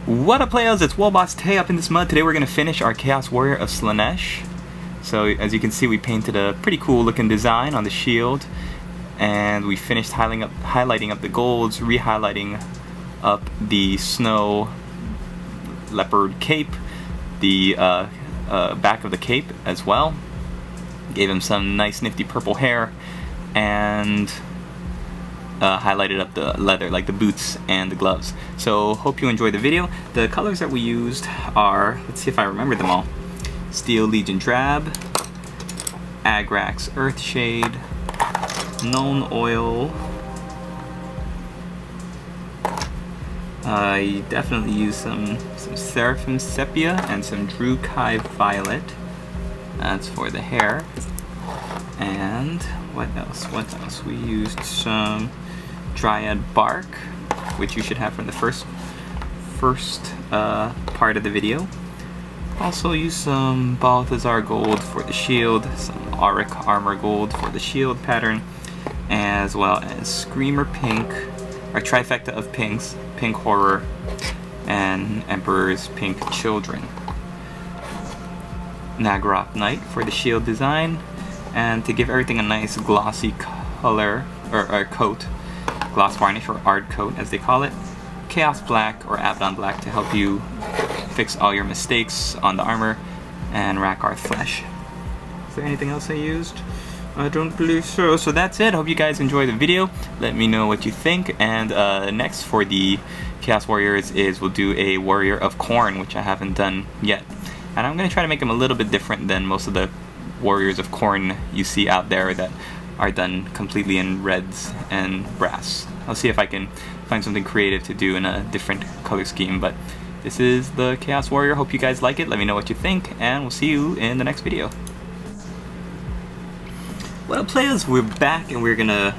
What up, players? It's Boss Tay up in this mud. Today we're going to finish our Chaos Warrior of Slaanesh. So as you can see, we painted a pretty cool looking design on the shield, and we finished highlighting up the golds, re-highlighting up the snow leopard cape, the back of the cape as well. Gave him some nice nifty purple hair, and highlighted up the leather, like the boots and the gloves. So hope you enjoy the video. The colors that we used are, let's see if I remember them all: Steel Legion Drab, Agrax Earthshade, Nuln Oil. I definitely used some Seraphim Sepia and some Drukai Violet. That's for the hair. And what else? We used some Dryad Bark, which you should have from the first part of the video. Also used some Balthazar Gold for the shield, some Auric Armor Gold for the shield pattern, as well as Screamer Pink, our trifecta of pinks, Pink Horror, and Emperor's Pink Children. Naggaroth Knight for the shield design, and to give everything a nice glossy color, or coat, gloss varnish or ard coat as they call it, Chaos Black or Abaddon Black to help you fix all your mistakes on the armor, and Rakarth Flesh. Is there anything else I used? I don't believe so. So that's it. Hope you guys enjoy the video. Let me know what you think. And next for the Chaos Warriors is we'll do a Warrior of Khorne, which I haven't done yet. And I'm going to try to make them a little bit different than most of the Warriors of Khorne you see out there that are done completely in reds and brass. I'll see if I can find something creative to do in a different color scheme, but this is the Chaos Warrior. Hope you guys like it. Let me know what you think, and we'll see you in the next video. Well, players, we're back and we're gonna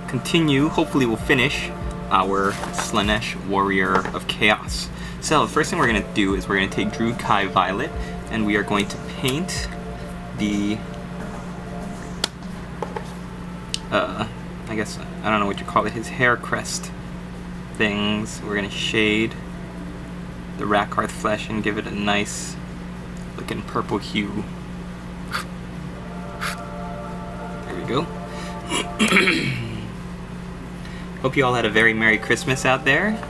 continue. Hopefully we'll finish our Slaanesh Warrior of Chaos. So the first thing we're gonna do is we're gonna take Drukai Violet, and we are going to paint the I guess, I don't know what you call it, his hair crest things. We're gonna shade the Rakarth Flesh and give it a nice looking purple hue. There we go. Hope you all had a very Merry Christmas out there,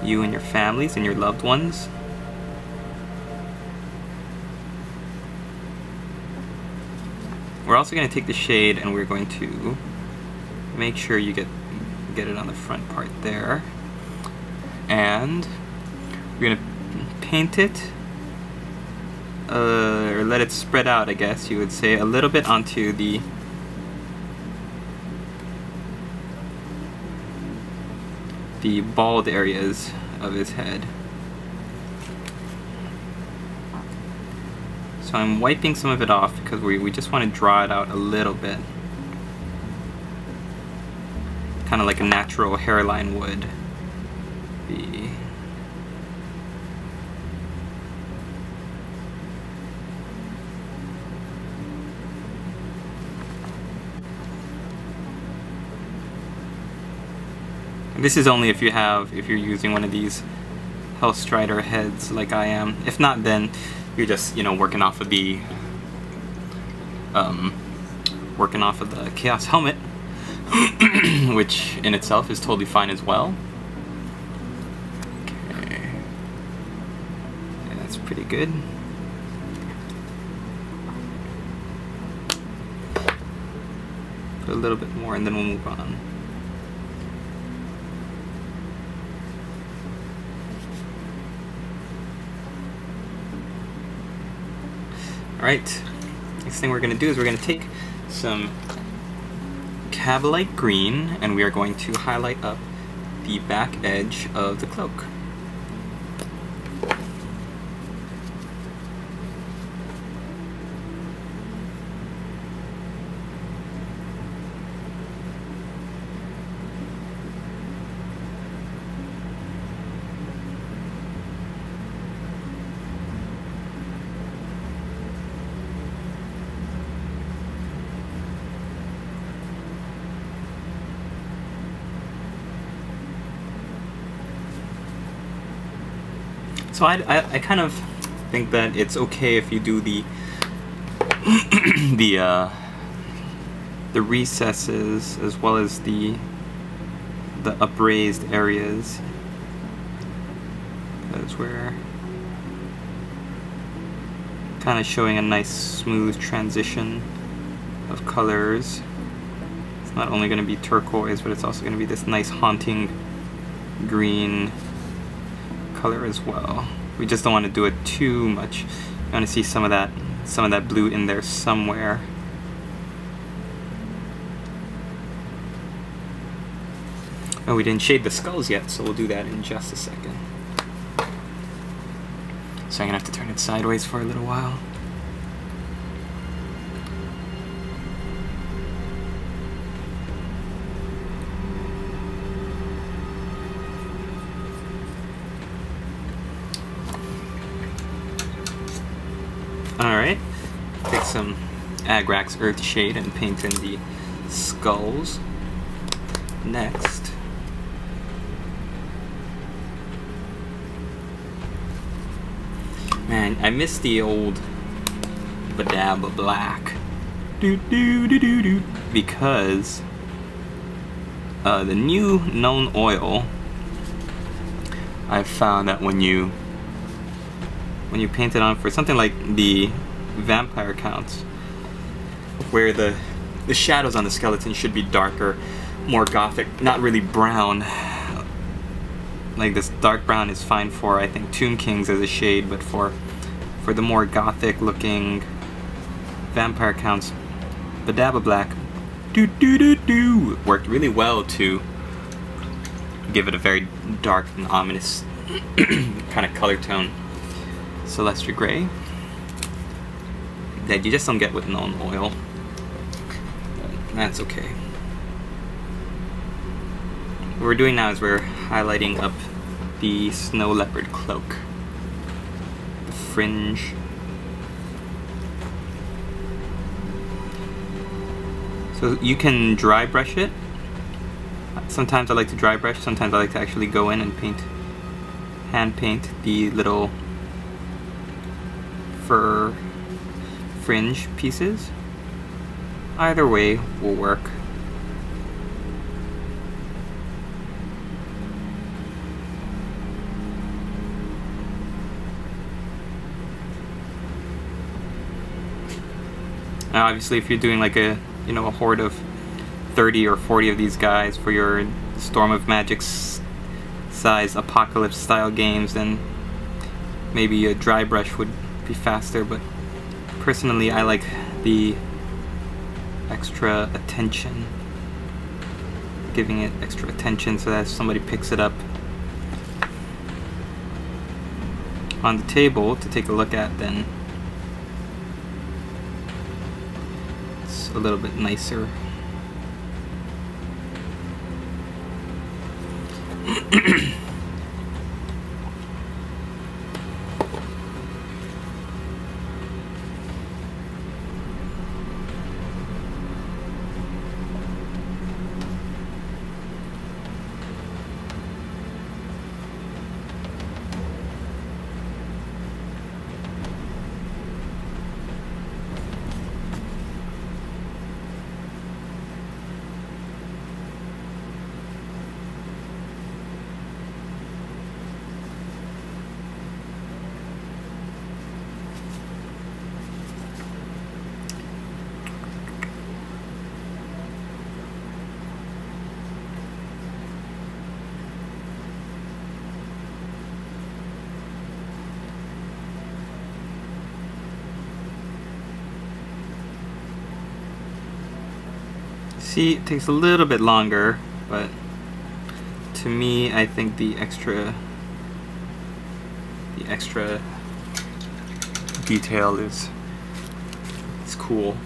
you and your families and your loved ones. We're also going to take the shade and we're going to make sure you get it on the front part there, and we're going to paint it, or let it spread out, I guess you would say, a little bit onto the bald areas of his head. So I'm wiping some of it off because we just want to draw it out a little bit. Kind of like a natural hairline would be. This is only if you're using one of these Hellstrider heads like I am. If not, then you're just, you know, working off of the Chaos Helmet, which in itself is totally fine as well. Okay, yeah, that's pretty good. Put a little bit more and then we'll move on. Alright, next thing we're going to do is we're going to take some Cabalite Green and we are going to highlight up the back edge of the cloak. So I kind of think that it's okay if you do the the recesses as well as the upraised areas. That's where kind of showing a nice smooth transition of colors. It's not only going to be turquoise, but it's also going to be this nice haunting green color as well. We just don't want to do it too much. You want to see some of that blue in there somewhere. Oh, we didn't shade the skulls yet, so we'll do that in just a second. So I'm gonna have to turn it sideways for a little while. Alright, take some Agrax Earth Shade and paint in the skulls. Next, man, I miss the old Badaba Black because the new known oil, I've found that when you paint it on for something like the vampire counts, where the shadows on the skeleton should be darker, more gothic, not really brown. Like this dark brown is fine for, I think, Tomb Kings as a shade, but for the more gothic looking vampire counts, Badaba Black worked really well to give it a very dark and ominous kind of color tone. Celestia Gray that you just don't get with known oil. But that's okay. What we're doing now is we're highlighting up the Snow Leopard cloak, the fringe. So you can dry brush it. Sometimes I like to dry brush, sometimes I like to actually go in and hand paint the little fur fringe pieces. Either way will work. Now obviously if you're doing like a horde of 30 or 40 of these guys for your Storm of Magic size apocalypse style games, then maybe a dry brush would be faster, but personally I like the extra attention, giving it extra attention so that if somebody picks it up on the table to take a look at, then it's a little bit nicer. See, it takes a little bit longer, but to me, I think the extra detail is cool.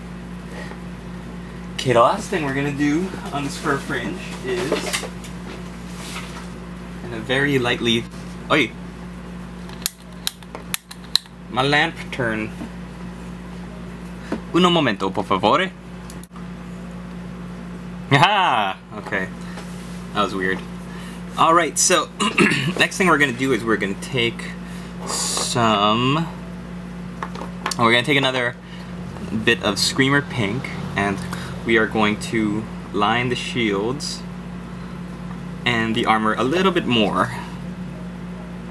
Okay, the last thing we're gonna do on this fur fringe is gonna very lightly. Oi! My lamp turn. Uno momento, por favore. Aha! Okay, that was weird. Alright, so next thing we're going to do is we're going to take some... Oh, we're going to take another bit of Screamer Pink, and we are going to line the shields and the armor a little bit more.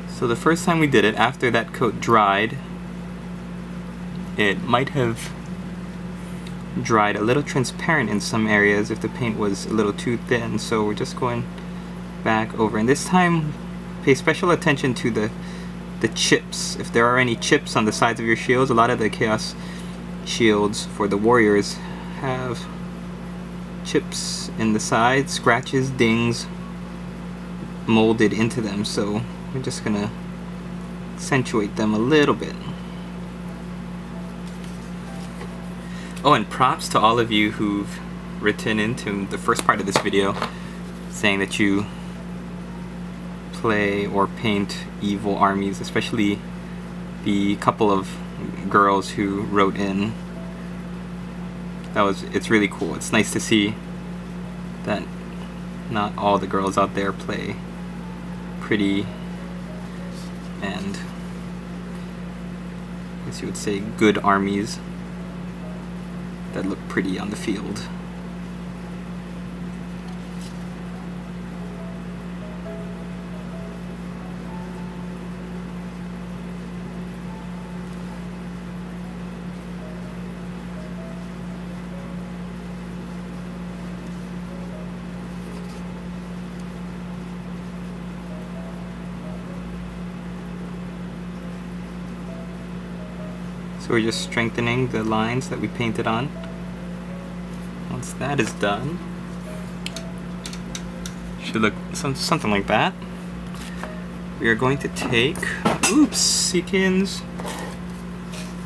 So the first time we did it, after that coat dried, it might have dried a little transparent in some areas if the paint was a little too thin, so we're just going back over. And this time, pay special attention to the chips. If there are any chips on the sides of your shields, a lot of the Chaos shields for the warriors have chips in the sides, scratches, dings molded into them, so we're just gonna accentuate them a little bit. Oh, and props to all of you who've written into the first part of this video saying that you play or paint evil armies, especially the couple of girls who wrote in. It's really cool. It's nice to see that not all the girls out there play pretty and, I guess you would say, good armies that look pretty on the field. So we're just strengthening the lines that we painted on. Once that is done, should look something like that. We are going to take, oopsiekins,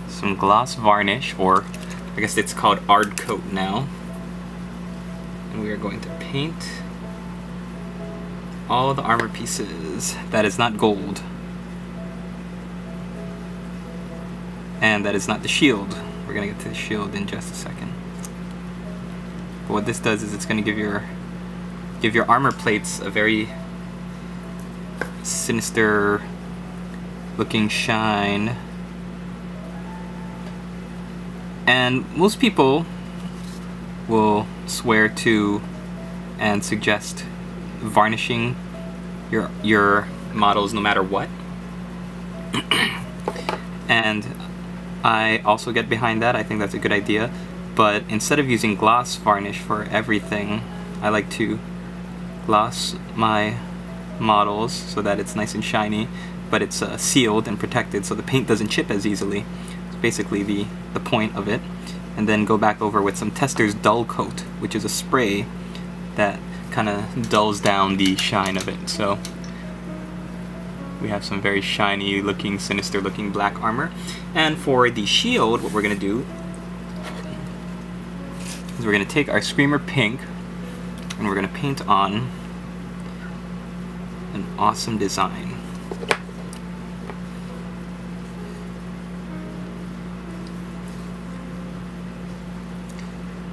some gloss varnish, or I guess it's called Ard Coat now. And we are going to paint all the armor pieces. That is not gold. And that is not the shield. We're gonna get to the shield in just a second. But what this does is it's gonna give your armor plates a very sinister looking shine. And most people will swear to and suggest varnishing your models no matter what. And I also get behind that. I think that's a good idea, but instead of using gloss varnish for everything, I like to gloss my models so that it's nice and shiny, but it's sealed and protected so the paint doesn't chip as easily. It's basically the point of it. And then go back over with some Tester's Dull Coat, which is a spray that kind of dulls down the shine of it. So we have some very shiny looking, sinister looking black armor. And for the shield, what we're going to do is we're going to take our Screamer Pink and we're going to paint on an awesome design.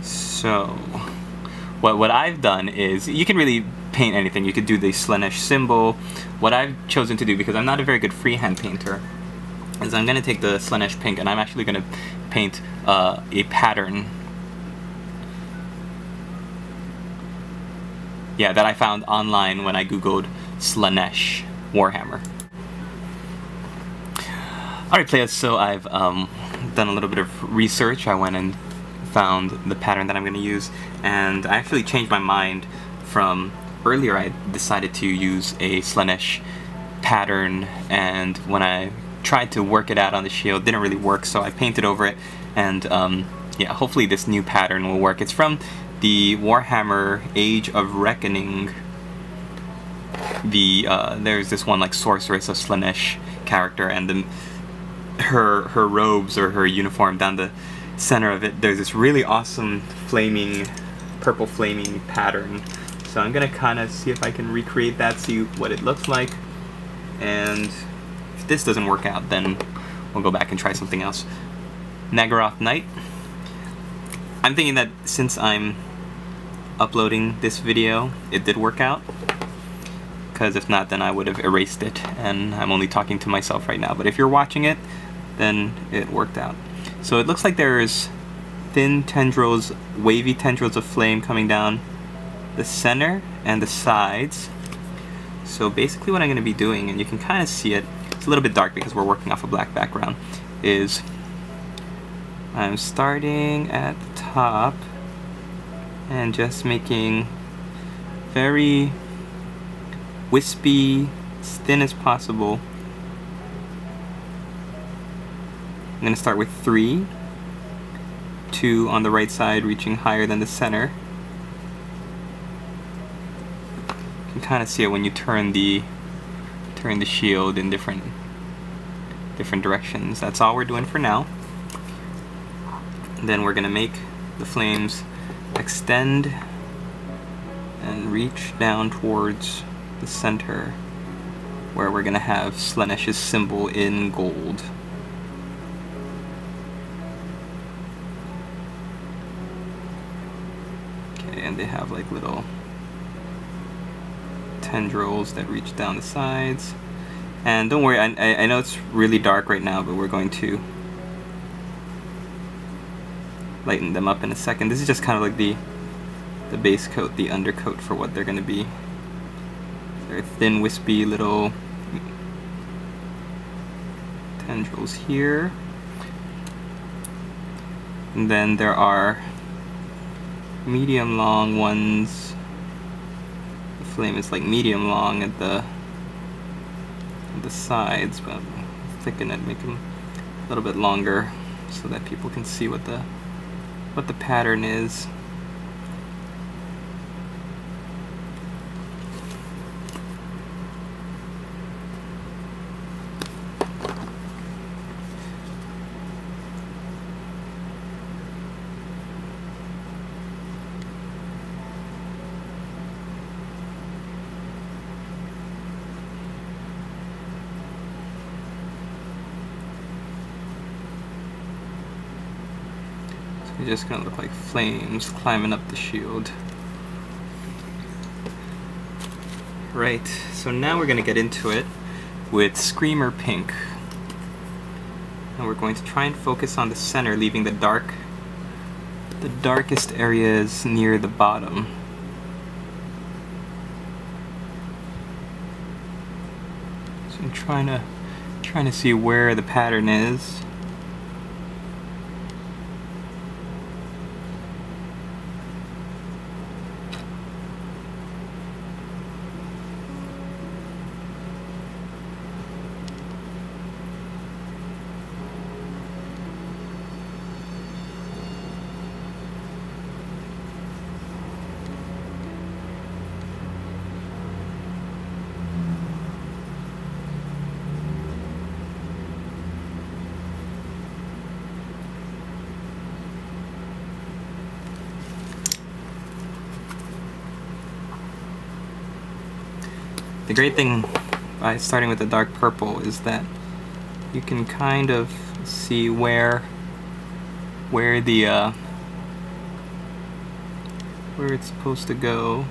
So what I've done is, you can really paint anything. You could do the Slaanesh symbol. What I've chosen to do, because I'm not a very good freehand painter, is I'm going to take the Slaanesh Pink and I'm actually going to paint a pattern. Yeah, that I found online when I googled Slaanesh Warhammer. Alright players, so I've done a little bit of research. I went and found the pattern that I'm going to use, and I actually changed my mind from earlier. I decided to use a Slaanesh pattern, and when I tried to work it out on the shield, it didn't really work, so I painted over it, and yeah, hopefully this new pattern will work. It's from the Warhammer Age of Reckoning. There's this one like sorceress, a Slaanesh character, and her robes or her uniform down the center of it, there's this really awesome flaming, purple flaming pattern. So I'm gonna kind of see if I can recreate that, see what it looks like, and if this doesn't work out, then we'll go back and try something else. Nagaroth Knight. I'm thinking that since I'm uploading this video, it did work out, because if not, then I would have erased it, and I'm only talking to myself right now. But if you're watching it, then it worked out. So it looks like there's thin tendrils, wavy tendrils of flame coming down the center and the sides. So basically what I'm going to be doing, and you can kind of see it, it's a little bit dark because we're working off a black background, is I'm starting at the top and just making very wispy, as thin as possible. I'm going to start with 3, 2 on the right side reaching higher than the center. You can kind of see it when you turn the shield in different directions. That's all we're doing for now. And then we're going to make the flames extend and reach down towards the center, where we're going to have Slaanesh's symbol in gold. Okay, and they have like little tendrils that reach down the sides. And don't worry, I know it's really dark right now, but we're going to lighten them up in a second. This is just kind of like the base coat, the undercoat for what they're going to be. They're thin, wispy little tendrils here. And then there are medium long ones. The flame is like medium long at the sides, but thicken it, make them a little bit longer so that people can see what the pattern is. They're just gonna look like flames climbing up the shield. Right, so now we're gonna get into it with Screamer Pink. And we're going to try and focus on the center, leaving the darkest areas near the bottom. So I'm trying to see where the pattern is. The great thing by starting with the dark purple is that you can kind of see where it's supposed to go.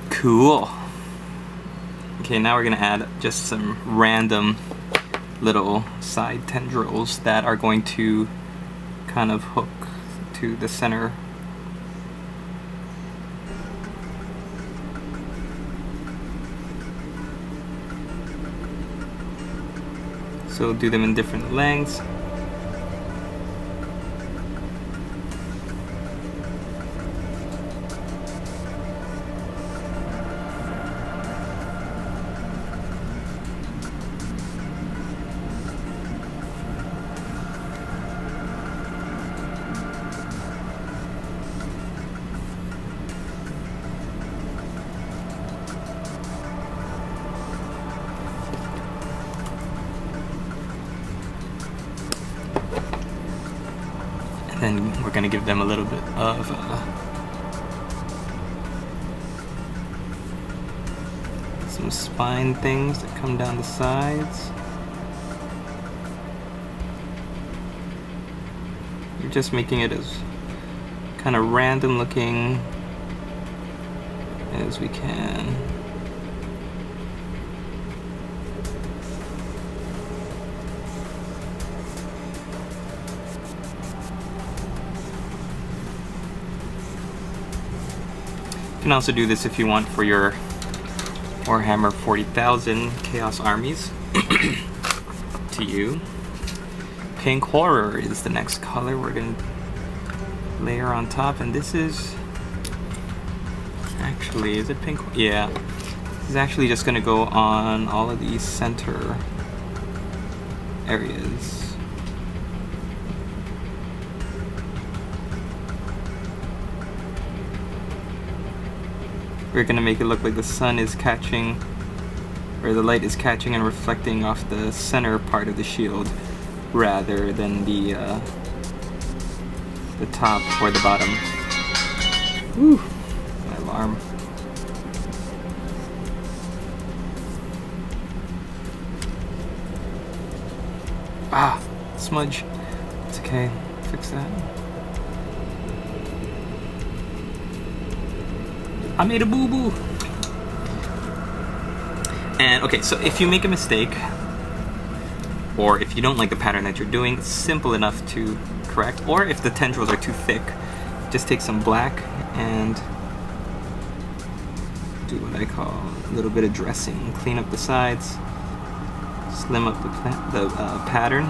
Cool. Okay, now we're gonna add just some random little side tendrils that are going to kind of hook to the center. So do them in different lengths. Then we're going to give them a little bit of some spine things that come down the sides. We're just making it as kind of random looking as we can. You can also do this if you want for your Warhammer 40,000 Chaos Armies. To you. Pink Horror is the next color we're going to layer on top, and this is actually, is it pink? Yeah. This is actually just going to go on all of these center areas. We're going to make it look like the sun is catching, or the light is catching and reflecting off the center part of the shield rather than the top or the bottom. Woo! My alarm. Ah! Smudge. It's okay. Fix that. I made a boo-boo! And okay, so if you make a mistake, or if you don't like the pattern that you're doing, it's simple enough to correct. Or if the tendrils are too thick, just take some black and do what I call a little bit of dressing. Clean up the sides, slim up the pattern.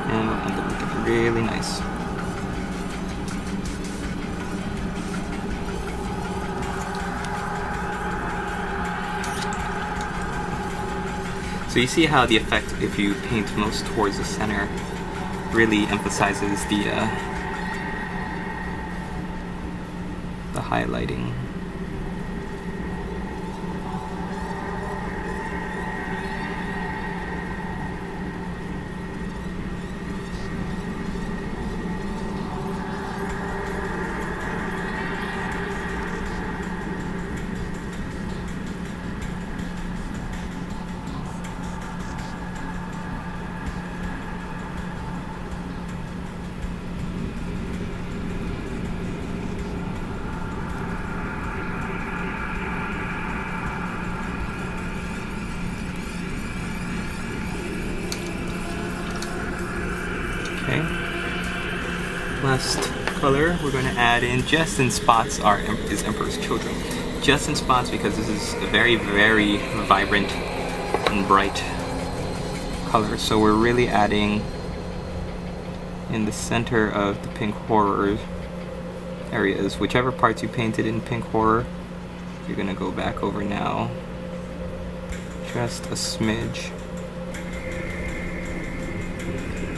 And we'll end up looking really nice. So you see how the effect, if you paint most towards the center, really emphasizes the highlighting. Okay. Last color we're going to add in, just in spots, is Emperor's Children. Just in spots because this is a very, very vibrant and bright color. So we're really adding in the center of the Pink Horror areas. Whichever parts you painted in Pink Horror, you're going to go back over now. Just a smidge.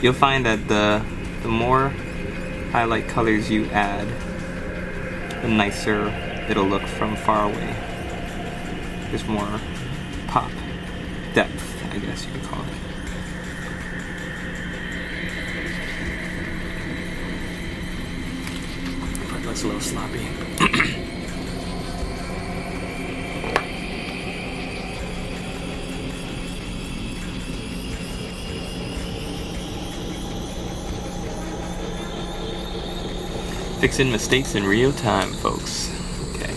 You'll find that the more highlight colors you add, the nicer it'll look from far away. There's more pop, depth, I guess you could call it. But that's a little sloppy. Fixing mistakes in real time, folks. Okay,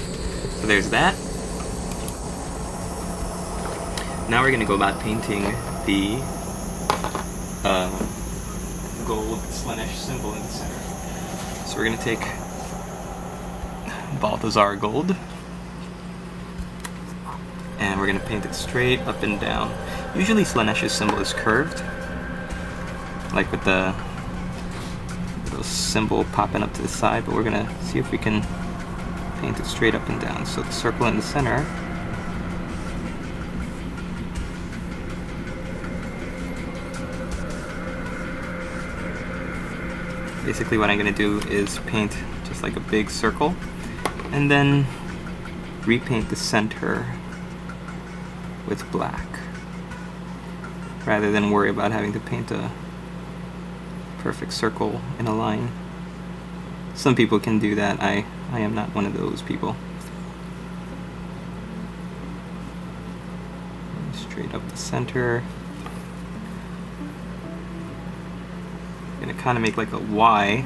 so there's that. Now we're gonna go about painting the gold Slaanesh symbol in the center. So we're gonna take Balthazar gold, and we're going to paint it straight up and down. Usually Slaanesh's symbol is curved, like with the little symbol popping up to the side, but we're going to see if we can paint it straight up and down. So the circle in the center. Basically what I'm going to do is paint just like a big circle and then repaint the center with black rather than worry about having to paint a perfect circle in a line. Some people can do that. I am not one of those people. Straight up the center. Gonna kind of make like a Y.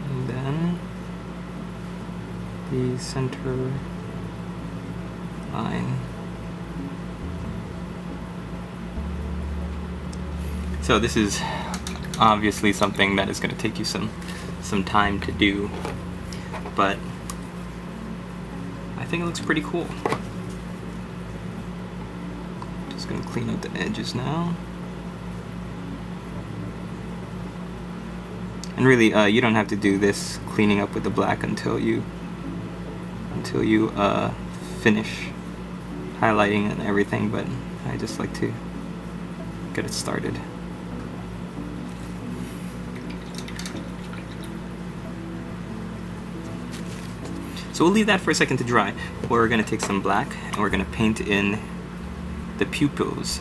And then the center line. So this is obviously something that is going to take you some time to do, but I think it looks pretty cool. Just going to clean up the edges now. And really, you don't have to do this cleaning up with the black until you finish highlighting and everything, but I just like to get it started. So we'll leave that for a second to dry. We're going to take some black and we're going to paint in the pupils.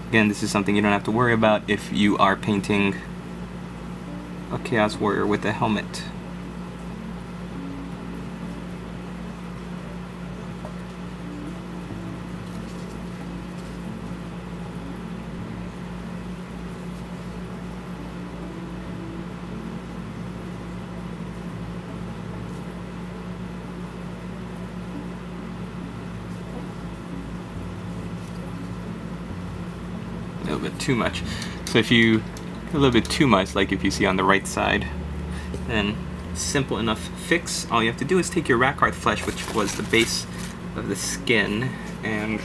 Again, this is something you don't have to worry about if you are painting a Chaos Warrior with a helmet. A little bit too much. So if you a little bit too much, like if you see on the right side, then simple enough fix. All you have to do is take your Rakarth flesh, which was the base of the skin, and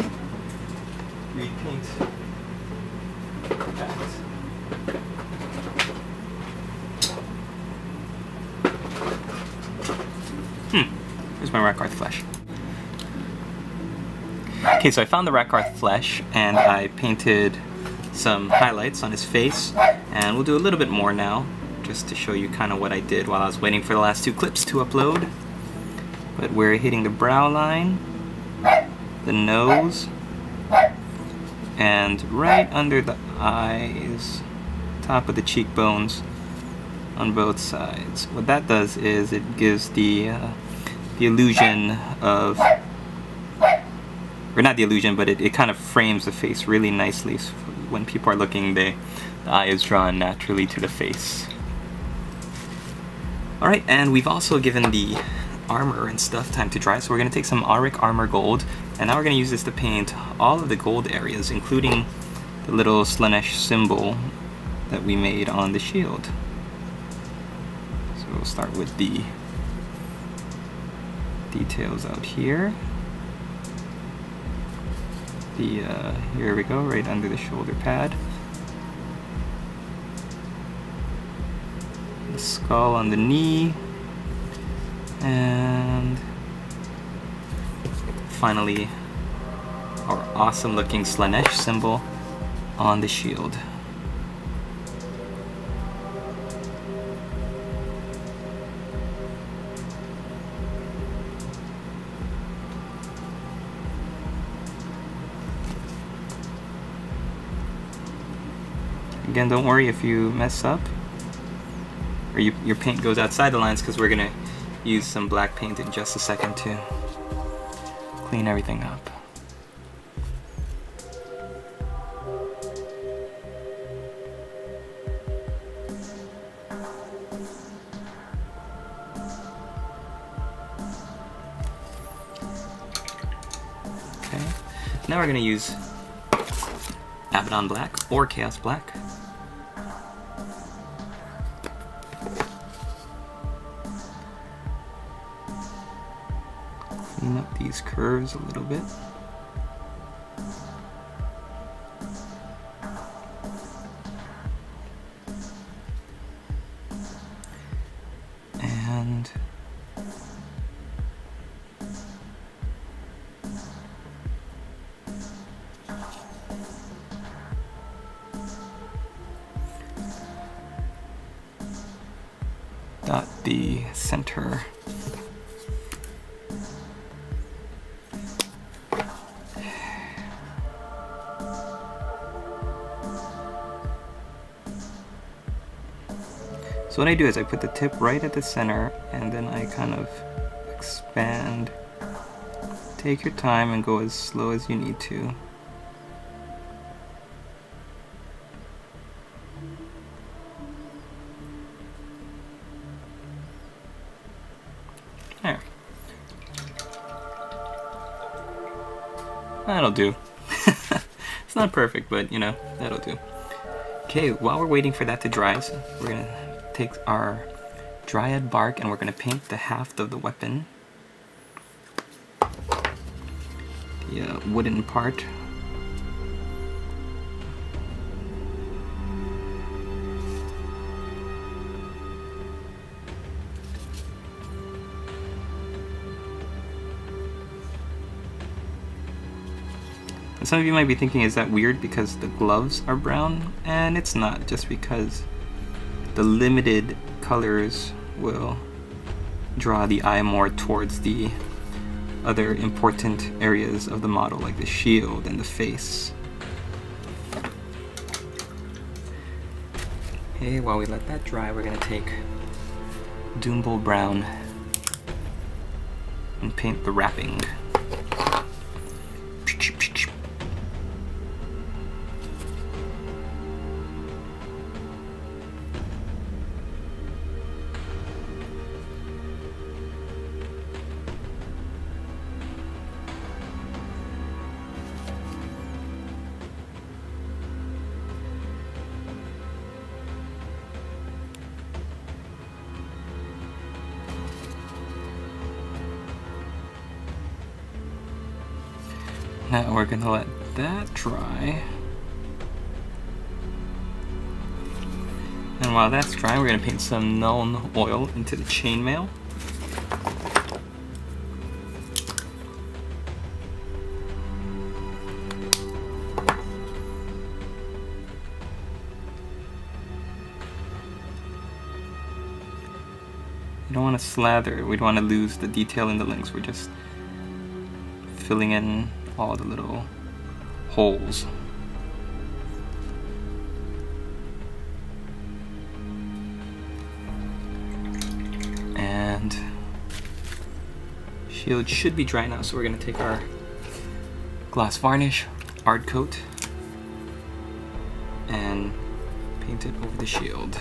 repaint that. Here's my Rakarth flesh. Okay, so I found the Rakarth flesh and I painted some highlights on his face, and we'll do a little bit more now just to show you kind of what I did while I was waiting for the last two clips to upload. But we're hitting the brow line, the nose, and right under the eyes, top of the cheekbones on both sides. What that does is it gives the illusion of, or not the illusion, but it kind of frames the face really nicely. So when people are looking, the eye is drawn naturally to the face. Alright, and we've also given the armor and stuff time to dry, so we're going to take some Auric Armor Gold, and now we're going to use this to paint all of the gold areas, including the little Slaanesh symbol that we made on the shield. So we'll start with the details out here. Here we go, right under the shoulder pad. The skull on the knee. And finally, our awesome looking Slaanesh symbol on the shield. Again, don't worry if you mess up or your paint goes outside the lines, because we're going to use some black paint in just a second to clean everything up. Now we're going to use Abaddon Black or Chaos Black. Clean up these curves a little bit. And dot the center. So what I do is I put the tip right at the center and then I kind of expand. Take your time and go as slow as you need to. There. That'll do. It's not perfect, but you know, that'll do. Okay, while we're waiting for that to dry, so we're gonna take our dryad bark and we're going to paint the haft of the weapon, the wooden part. And some of you might be thinking, is that weird because the gloves are brown? And it's not, just because the limited colors will draw the eye more towards the other important areas of the model, like the shield and the face. Okay, while we let that dry, we're going to take Doombull Brown and paint the wrapping. Now we're going to let that dry. And while that's drying, we're going to paint some Nuln Oil into the chainmail. We don't want to slather, we don't want to lose the detail in the links, we're just filling in all the little holes. And shield should be dry now, so we're going to take our gloss varnish, art coat, and paint it over the shield.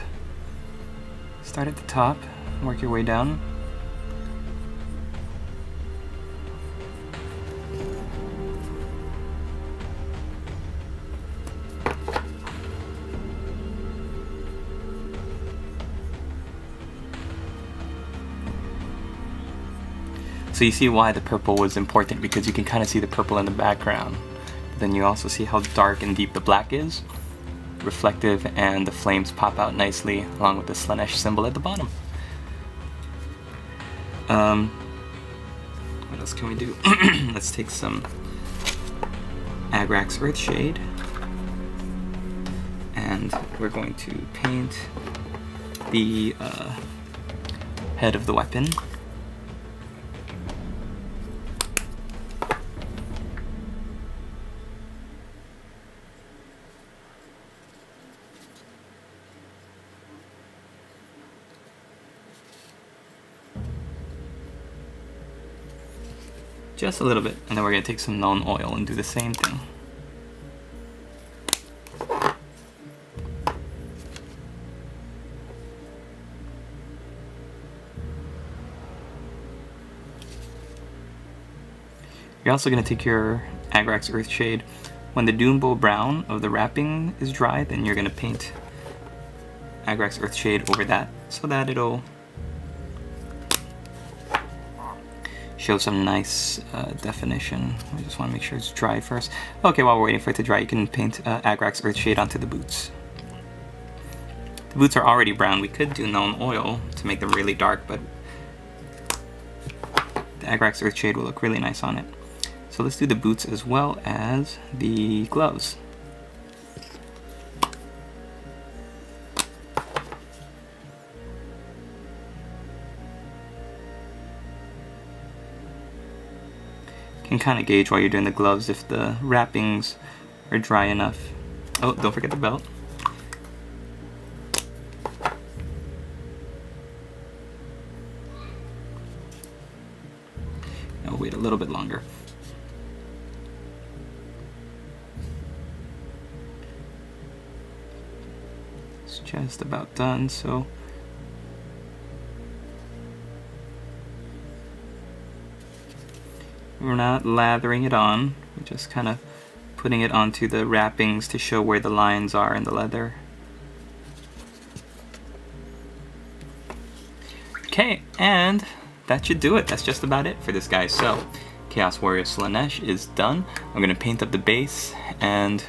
Start at the top, work your way down. So you see why the purple was important, because you can kind of see the purple in the background. But then you also see how dark and deep the black is, reflective, and the flames pop out nicely along with the Slaanesh symbol at the bottom. What else can we do? Let's take some Agrax Earthshade, and we're going to paint the head of the weapon. Just a little bit, and then we're going to take some Nuln Oil and do the same thing. You're also going to take your Agrax Earthshade. When the Doombow brown of the wrapping is dry, then you're going to paint Agrax Earthshade over that so that it'll show some nice definition. I just want to make sure it's dry first. Okay, while we're waiting for it to dry, you can paint Agrax Earthshade onto the boots. The boots are already brown. We could do Known Oil to make them really dark, but the Agrax Earthshade will look really nice on it. So let's do the boots as well as the gloves. You can kind of gauge while you're doing the gloves if the wrappings are dry enough. Oh, don't forget the belt. I'll wait a little bit longer. It's just about done, so we're not lathering it on, we're just kind of putting it onto the wrappings to show where the lines are in the leather. Okay, and that should do it. That's just about it for this guy. So, Chaos Warrior Slaanesh is done. I'm going to paint up the base and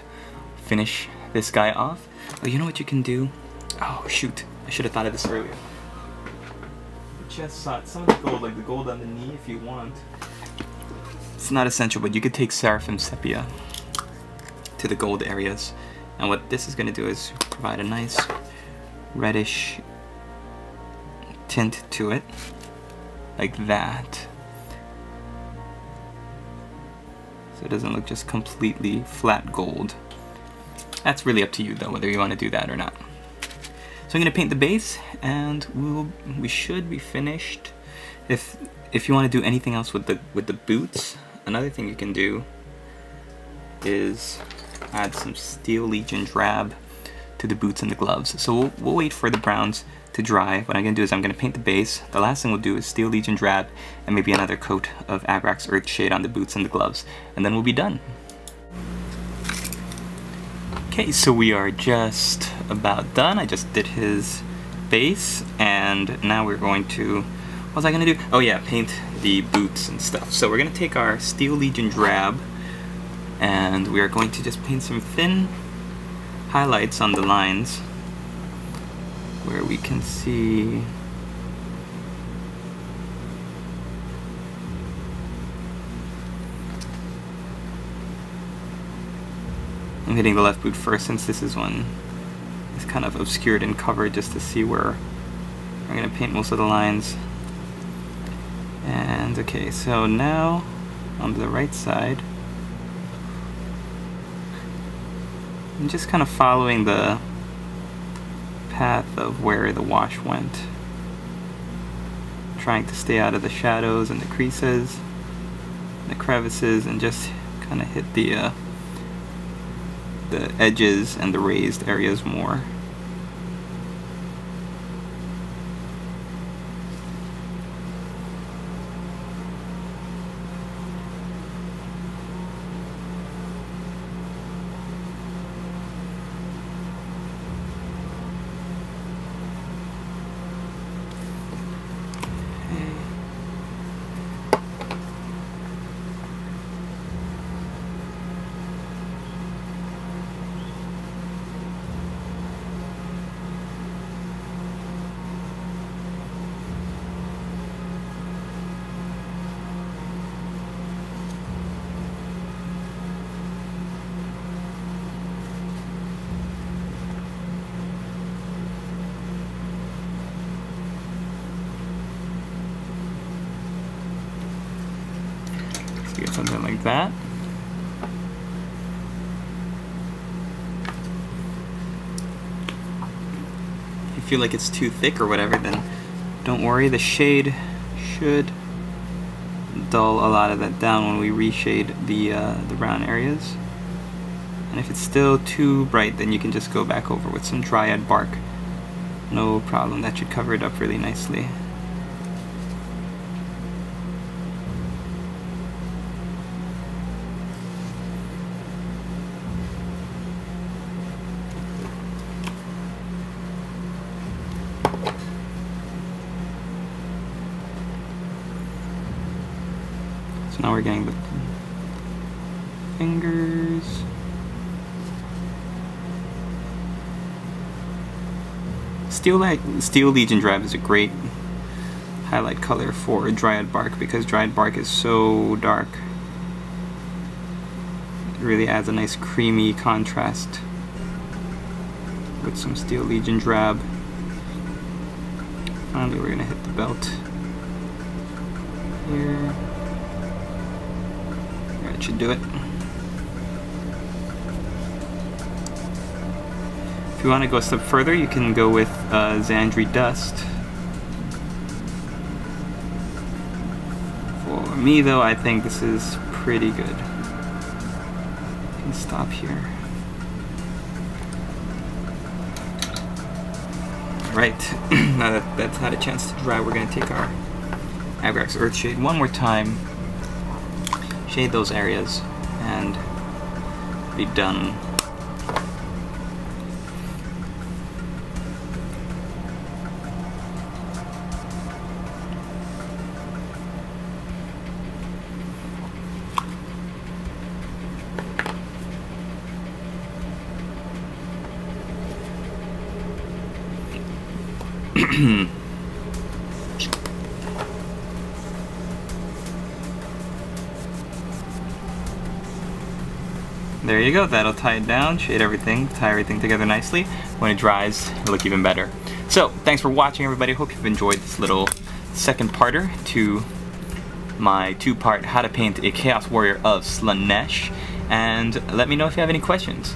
finish this guy off. Oh, you know what you can do? Oh, shoot. I should have thought of this earlier. Just some of the gold, like the gold on the knee if you want. It's not essential, but you could take Seraphim Sepia to the gold areas. And what this is going to do is provide a nice reddish tint to it. Like that. So it doesn't look just completely flat gold. That's really up to you though, whether you want to do that or not. So I'm going to paint the base and we should be finished. If you want to do anything else with the boots, another thing you can do is add some Steel Legion drab to the boots and the gloves. So we'll wait for the browns to dry. What I'm going to do is I'm going to paint the base. The last thing we'll do is Steel Legion drab and maybe another coat of Agrax Earthshade on the boots and the gloves, and then we'll be done. Okay, so we are just about done. I just did his base, and now we're going to, what was I going to do? Oh yeah, paint the boots and stuff. So we're going to take our Steel Legion drab and we are going to just paint some thin highlights on the lines where we can see I'm hitting the left boot first since this is one is kind of obscured and covered, just to see where we're going to paint most of the lines. And okay, so now on the right side I'm just kind of following the path of where the wash went, trying to stay out of the shadows and the creases, the crevices, and just kind of hit the edges and the raised areas more. Get something like that. If you feel like it's too thick or whatever, then don't worry, the shade should dull a lot of that down when we reshade the brown areas. And if it's still too bright, then you can just go back over with some dryad bark. No problem, that should cover it up really nicely. So now we're getting the fingers. Steel Legion Drab is a great highlight color for Dryad Bark because Dryad Bark is so dark. It really adds a nice creamy contrast with some Steel Legion Drab. Finally, we're gonna hit the belt here. That should do it. If you want to go a step further, you can go with Xandri Dust. For me, though, I think this is pretty good. You can stop here. Right, now that that's had a chance to dry, we're going to take our Agrax Earthshade one more time, shade those areas, and be done. There you go, that'll tie it down, shade everything, tie everything together nicely. When it dries, it'll look even better. So, thanks for watching everybody. Hope you've enjoyed this little second parter to my two-part How to Paint a Chaos Warrior of Slaanesh. And let me know if you have any questions.